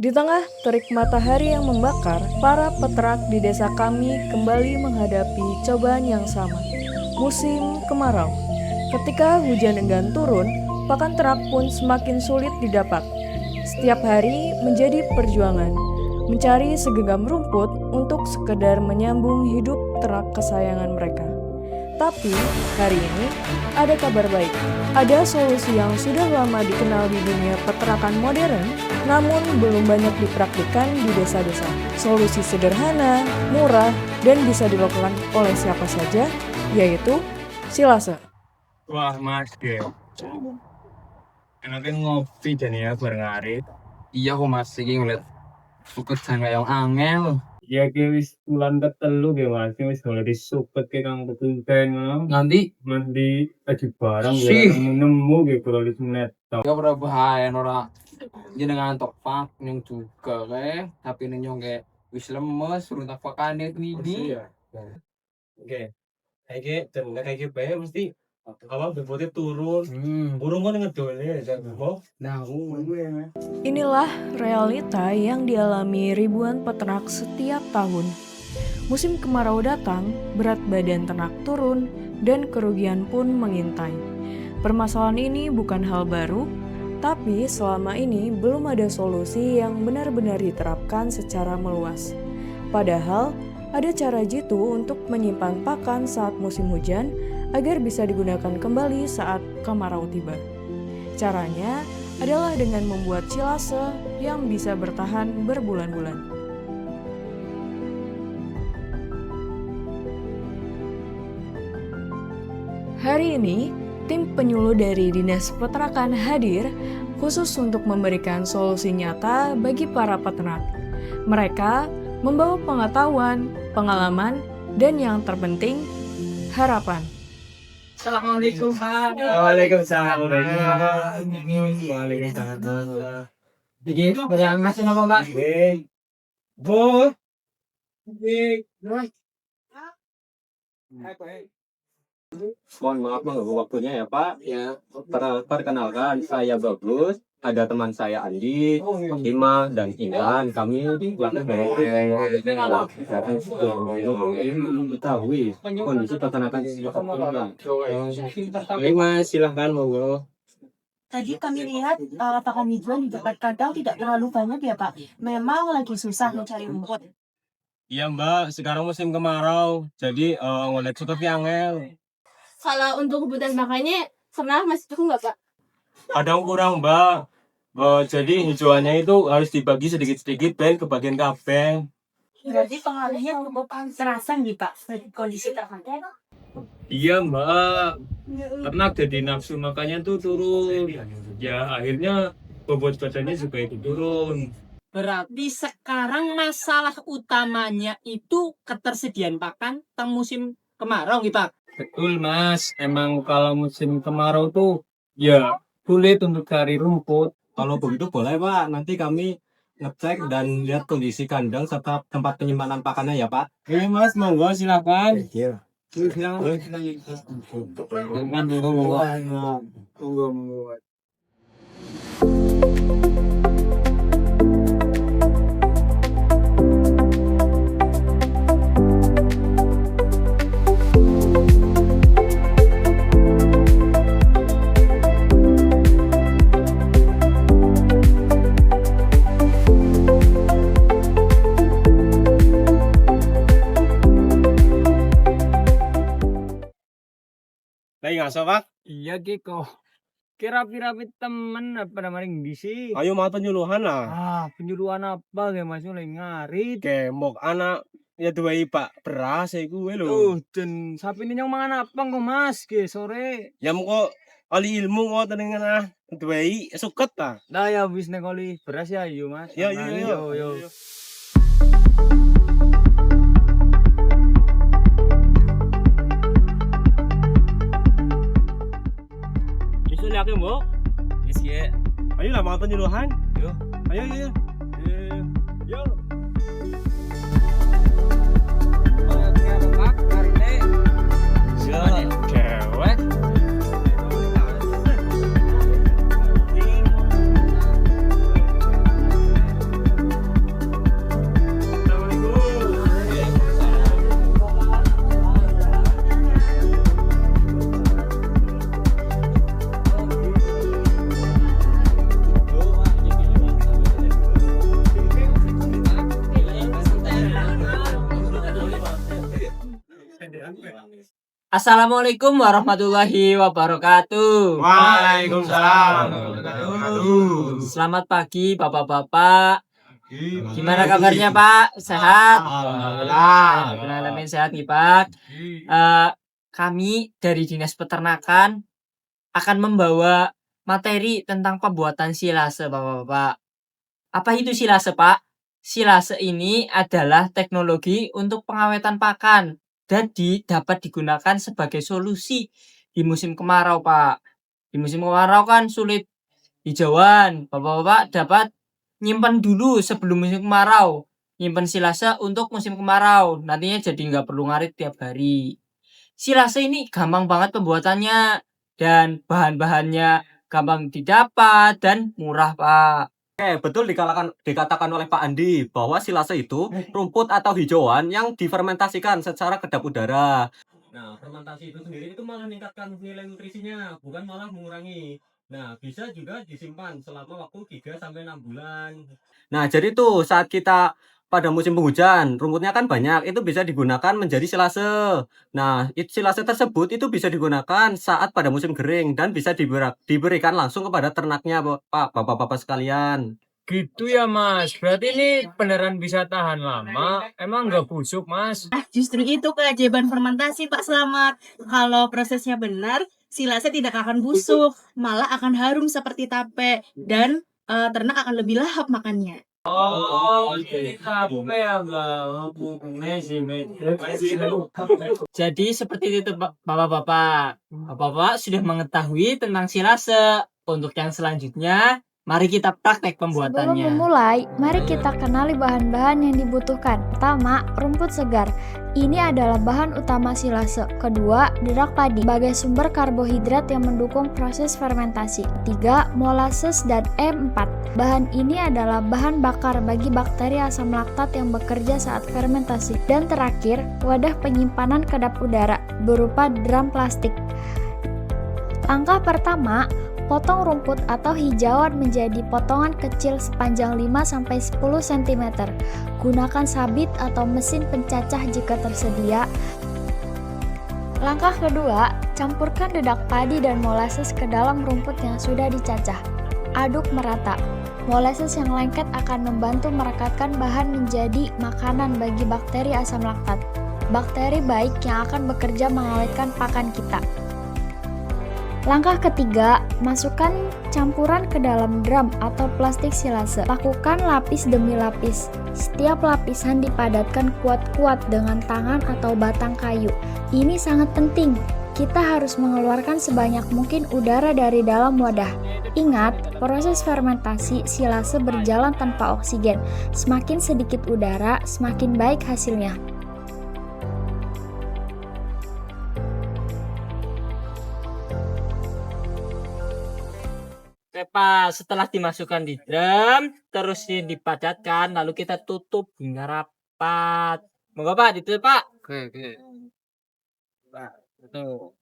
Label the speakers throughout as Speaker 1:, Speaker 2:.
Speaker 1: Di tengah terik matahari yang membakar, para peternak di desa kami kembali menghadapi cobaan yang sama. Musim kemarau. Ketika hujan enggan turun, pakan ternak pun semakin sulit didapat. Setiap hari menjadi perjuangan, mencari segenggam rumput untuk sekedar menyambung hidup ternak kesayangan mereka. Tapi hari ini ada kabar baik. Ada solusi yang sudah lama dikenal di dunia peternakan modern, namun belum banyak dipraktikkan di desa-desa. Solusi sederhana, murah, dan bisa dilakukan oleh siapa saja, yaitu silase.
Speaker 2: Wah mas enaknya ngopi dan ya bareng Arif.
Speaker 3: Iya kok masih ngeliat pekerjaan kayak yang angel.
Speaker 2: Ya wis bulan ketelu mas, wis mulai disupet ke kang petunten
Speaker 3: Nanti
Speaker 2: mandi aja barang
Speaker 3: Sih.
Speaker 2: ya nemu gitu kalau di net.
Speaker 3: gak pernah bahaya ora jenengan tok pak nyong juga tapi nyong kayak wis lemes urung tak pakane ini.
Speaker 2: Oke. Kayak bae mesti kalau bebotnya turun. Burung kan ngedolnya ya mau. Nah, gue.
Speaker 1: Inilah realita yang dialami ribuan peternak setiap tahun. Musim kemarau datang, berat badan ternak turun, dan kerugian pun mengintai. Permasalahan ini bukan hal baru, tapi selama ini belum ada solusi yang benar-benar diterapkan secara meluas. Padahal, ada cara jitu untuk menyimpan pakan saat musim hujan agar bisa digunakan kembali saat kemarau tiba. Caranya adalah dengan membuat silase yang bisa bertahan berbulan-bulan. Hari ini, tim penyuluh dari Dinas Peternakan hadir khusus untuk memberikan solusi nyata bagi para peternak. Mereka membawa pengetahuan, pengalaman, dan yang terpenting, harapan.
Speaker 3: Assalamualaikum Pak.
Speaker 2: Waalaikumsalam.
Speaker 3: Jadi banyak masih apa Pak?
Speaker 2: Bu.
Speaker 4: Mohon maaf mengganggu waktunya ya Pak. Ya, perkenalkan saya Bagus. Ada teman saya Andi, Hima, dan Iman. Kami mengetahui kondisi peternakan. Baik Mas, silahkan monggo.
Speaker 5: Tadi kami lihat pakan hijauan di dekat kandang tidak terlalu banyak ya Pak. Memang lagi susah mencari rumput.
Speaker 2: Iya Mbak, sekarang musim kemarau, jadi ngeliat cukup angel.
Speaker 6: Kalau untuk kebutuhan makannya sebenarnya masih cukup nggak Pak?
Speaker 2: Kadang kurang Mbak. Jadi hijauannya itu harus dibagi sedikit-sedikit dan ke bagian kabel.
Speaker 5: Berarti pengaruhnya cukup terasa nih Pak. Kondisi ternak.
Speaker 2: Iya Mbak, ternak jadi nafsu makannya tuh turun. Ya akhirnya bobot badannya juga itu turun.
Speaker 7: Berarti sekarang masalah utamanya itu ketersediaan pakan teng musim kemarau gitu Pak.
Speaker 2: Betul Mas, emang kalau musim kemarau tuh ya sulit untuk cari rumput.
Speaker 4: Kalau begitu boleh Pak, nanti kami ngecek dan lihat kondisi kandang serta tempat penyimpanan pakannya ya Pak.
Speaker 2: Oke Mas, monggo silakan.
Speaker 4: Iya.
Speaker 2: Lagi ngaso Pak?
Speaker 7: Iya Kiko. Kira-kira temen apa maring di sih?
Speaker 2: Ayo mau penyuluhan lah.
Speaker 7: Penyuluhan apa ya Mas lagi ngarit.
Speaker 2: Kemok anak ya dua Pak beras iku lho.
Speaker 7: Dan sapi ini yang mangan apa kok Mas ke sore?
Speaker 2: Ya mengko ali ilmu kok tenengan ah dua suket ta.
Speaker 7: Dah ya wis nek oli beras ya yo Mas.
Speaker 2: Yo. Isu liake mbok.
Speaker 7: Wis ya.
Speaker 2: Ayo lah mau penyuluhan.
Speaker 7: Yo.
Speaker 2: Ayo. Yo.
Speaker 7: Pak, karite.
Speaker 2: Cewek.
Speaker 7: Assalamualaikum warahmatullahi wabarakatuh.
Speaker 2: Waalaikumsalam.
Speaker 7: Selamat pagi Bapak-bapak. Gimana kabarnya Pak? Sehat? Alhamdulillah sehat nih Pak. Kami dari Dinas Peternakan akan membawa materi tentang pembuatan silase Bapak-bapak. Apa itu silase Pak? Silase ini adalah teknologi untuk pengawetan pakan dan dapat digunakan sebagai solusi di musim kemarau Pak. Di musim kemarau kan sulit hijauan. Bapak-bapak dapat nyimpan dulu sebelum musim kemarau. Nyimpan silase untuk musim kemarau. Nantinya jadi nggak perlu ngarit tiap hari. Silase ini gampang banget pembuatannya dan bahan-bahannya gampang didapat dan murah Pak.
Speaker 4: Betul dikatakan oleh Pak Andi bahwa silase itu rumput atau hijauan yang difermentasikan secara kedap udara. Nah, fermentasi itu sendiri itu malah meningkatkan nilai nutrisinya, bukan malah mengurangi. Nah, bisa juga disimpan selama waktu 3 sampai 6 bulan. Nah, jadi tuh saat kita pada musim penghujan, rumputnya kan banyak, itu bisa digunakan menjadi silase. Nah, silase tersebut itu bisa digunakan saat pada musim kering dan bisa diberikan langsung kepada ternaknya, Pak, Bapak-bapak sekalian.
Speaker 3: Gitu ya Mas, berarti ini beneran bisa tahan lama, emang nggak busuk Mas?
Speaker 5: Justru itu keajaiban fermentasi Pak Slamet. Kalau prosesnya benar, silase tidak akan busuk, malah akan harum seperti tape dan ternak akan lebih lahap makannya.
Speaker 7: Jadi seperti itu Bapak-bapak. Bapak-bapak sudah mengetahui tentang silase. Untuk yang selanjutnya, mari kita praktek
Speaker 8: Sebelum
Speaker 7: pembuatannya.
Speaker 8: memulai, mari kita kenali bahan-bahan yang dibutuhkan. Pertama, rumput segar. Ini adalah bahan utama silase. Kedua, dedak padi sebagai sumber karbohidrat yang mendukung proses fermentasi. 3. Molasses dan E4. Bahan ini adalah bahan bakar bagi bakteri asam laktat yang bekerja saat fermentasi. Dan terakhir, wadah penyimpanan kedap udara berupa drum plastik. Langkah pertama, potong rumput atau hijauan menjadi potongan kecil sepanjang 5-10 cm. Gunakan sabit atau mesin pencacah jika tersedia. Langkah kedua, campurkan dedak padi dan molasses ke dalam rumput yang sudah dicacah. Aduk merata. Molasses yang lengket akan membantu merekatkan bahan menjadi makanan bagi bakteri asam laktat. Bakteri baik yang akan bekerja mengawetkan pakan kita. Langkah ketiga, masukkan campuran ke dalam drum atau plastik silase. Lakukan lapis demi lapis. Setiap lapisan dipadatkan kuat-kuat dengan tangan atau batang kayu. Ini sangat penting. Kita harus mengeluarkan sebanyak mungkin udara dari dalam wadah. Ingat, proses fermentasi silase berjalan tanpa oksigen. Semakin sedikit udara, semakin baik hasilnya.
Speaker 7: Pak, setelah dimasukkan di drum, terus dipadatkan, lalu kita tutup hingga rapat. Moga Pak, ditutup Pak. Oke. Pak, tutup.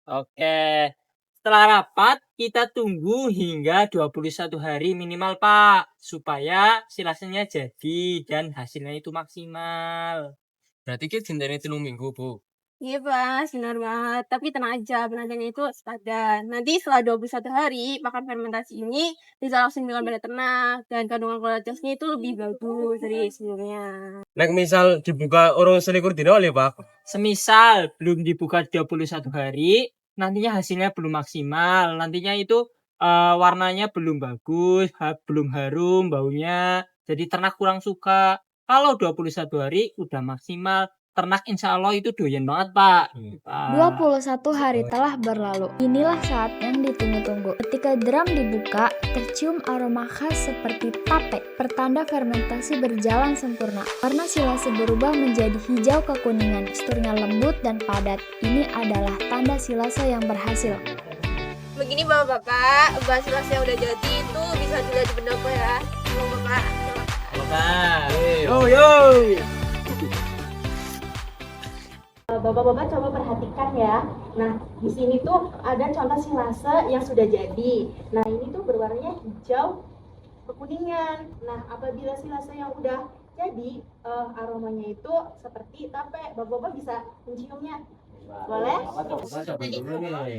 Speaker 7: Oke. Setelah rapat, kita tunggu hingga 21 hari minimal Pak, supaya silasenya jadi dan hasilnya itu maksimal.
Speaker 3: Berarti kita jendela 3 minggu Bu.
Speaker 6: Iya Mas, benar banget. Tapi tenang aja, penanganannya itu sepadan. Nanti setelah 21 hari, pakan fermentasi ini bisa langsung dimakan pada ternak. Dan kandungan kualitasnya itu lebih bagus dari sebelumnya.
Speaker 2: Nek misal dibuka orang selikur dino ya Pak.
Speaker 7: Semisal belum dibuka 21 hari, nantinya hasilnya belum maksimal. Nantinya itu warnanya belum bagus, belum harum baunya. Jadi ternak kurang suka. Kalau 21 hari udah maksimal, ternak insya Allah itu doyan banget Pak.
Speaker 8: 21 hari telah berlalu. Inilah saat yang ditunggu-tunggu. Ketika drum dibuka, tercium aroma khas seperti tape, pertanda fermentasi berjalan sempurna. Warna silase berubah menjadi hijau kekuningan, teksturnya lembut dan padat. Ini adalah tanda silase yang berhasil.
Speaker 6: Begini Bapak-bapak, bahan silase yang udah jadi itu bisa dilihat di pendopo ya. Bapak.
Speaker 7: Yo.
Speaker 5: Bapak-bapak coba perhatikan ya. Nah, di sini tuh ada contoh silase yang sudah jadi. Nah, ini tuh berwarnanya hijau kekuningan. Nah, apabila silase yang udah Jadi aromanya itu seperti tape. Bapak-bapak bisa menciumnya. Boleh?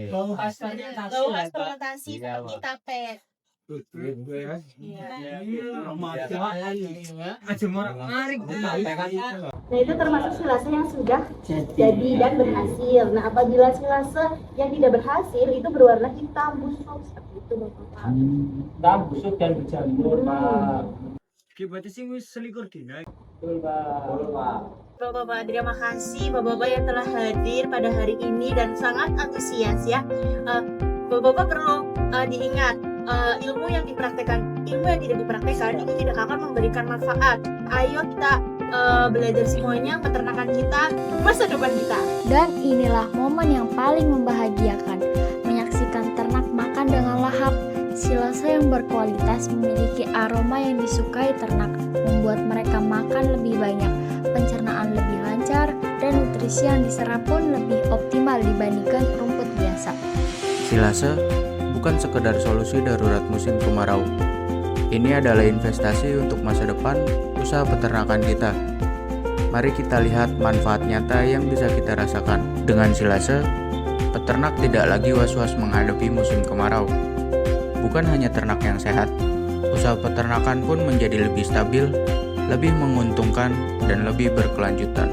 Speaker 5: Bau khas fermentasi seperti tape. Nah, itu termasuk silase yang sudah jadi dan berhasil. Nah, apabila silase yang tidak berhasil itu berwarna hitam busuk seperti itu, Bapak.
Speaker 7: Hitam, busuk dan berjamur, Pak.
Speaker 2: Berarti sih wis selikur dina.
Speaker 7: Betul, Pak.
Speaker 5: Bapak-bapak, terima kasih Bapak-bapak yang telah hadir pada hari ini dan sangat antusias ya. Bapak-bapak perlu diingat, ilmu yang dipraktekkan, ilmu yang tidak dipraktekkan itu tidak akan memberikan manfaat. Ayo kita belajar semuanya, peternakan kita, masa depan kita.
Speaker 8: Dan inilah momen yang paling membahagiakan, menyaksikan ternak makan dengan lahap. Silase yang berkualitas memiliki aroma yang disukai ternak, membuat mereka makan lebih banyak, pencernaan lebih lancar, dan nutrisi yang diserap pun lebih optimal dibandingkan rumput biasa.
Speaker 9: Silase bukan sekedar solusi darurat musim kemarau. Ini adalah investasi untuk masa depan usaha peternakan kita. Mari kita lihat manfaat nyata yang bisa kita rasakan. Dengan silase, peternak tidak lagi was-was menghadapi musim kemarau. Bukan hanya ternak yang sehat, usaha peternakan pun menjadi lebih stabil, lebih menguntungkan, dan lebih berkelanjutan.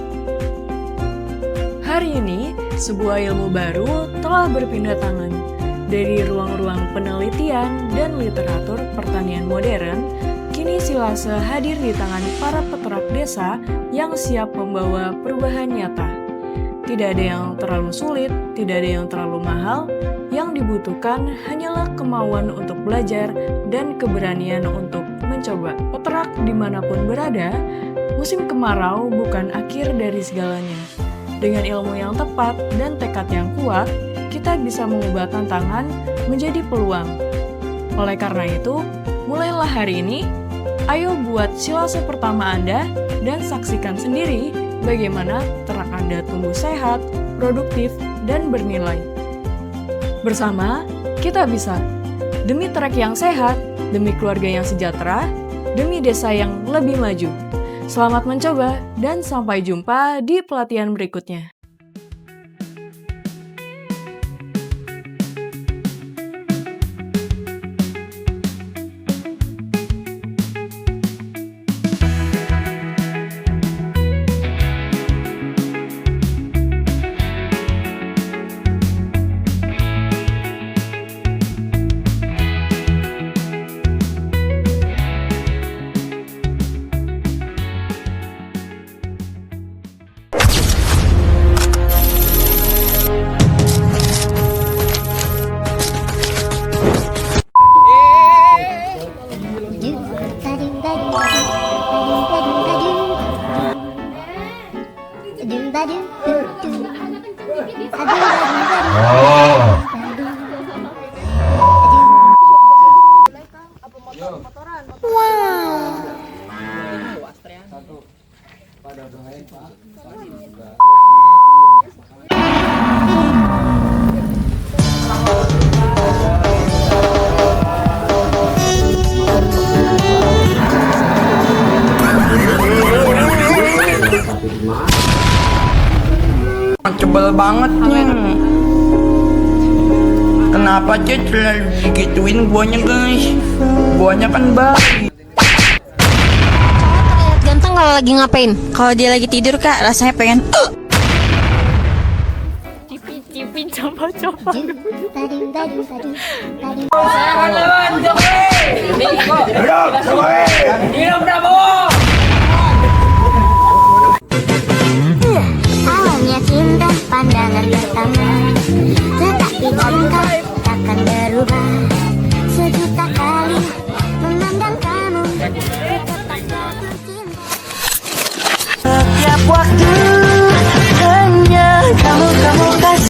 Speaker 1: Hari ini, sebuah ilmu baru telah berpindah tangan. Dari ruang-ruang penelitian dan literatur pertanian modern, kini silase hadir di tangan para peternak desa yang siap membawa perubahan nyata. Tidak ada yang terlalu sulit, tidak ada yang terlalu mahal, yang dibutuhkan hanyalah kemauan untuk belajar dan keberanian untuk mencoba. Peternak dimanapun berada, musim kemarau bukan akhir dari segalanya. Dengan ilmu yang tepat dan tekad yang kuat, kita bisa mengubah tantangan menjadi peluang. Oleh karena itu, mulailah hari ini, ayo buat silase pertama Anda dan saksikan sendiri bagaimana ternak Anda tumbuh sehat, produktif, dan bernilai. Bersama, kita bisa. Demi ternak yang sehat, demi keluarga yang sejahtera, demi desa yang lebih maju. Selamat mencoba dan sampai jumpa di pelatihan berikutnya.
Speaker 10: Sebel banget nih. Kenapa Cek selalu digituin guanya guys? Guanya kan baik.
Speaker 11: Terlihat ganteng kalau lagi ngapain? Kalau dia lagi tidur kak, rasanya pengen
Speaker 8: Cipin coba-coba.
Speaker 11: Awalnya cinta pandangan pertama,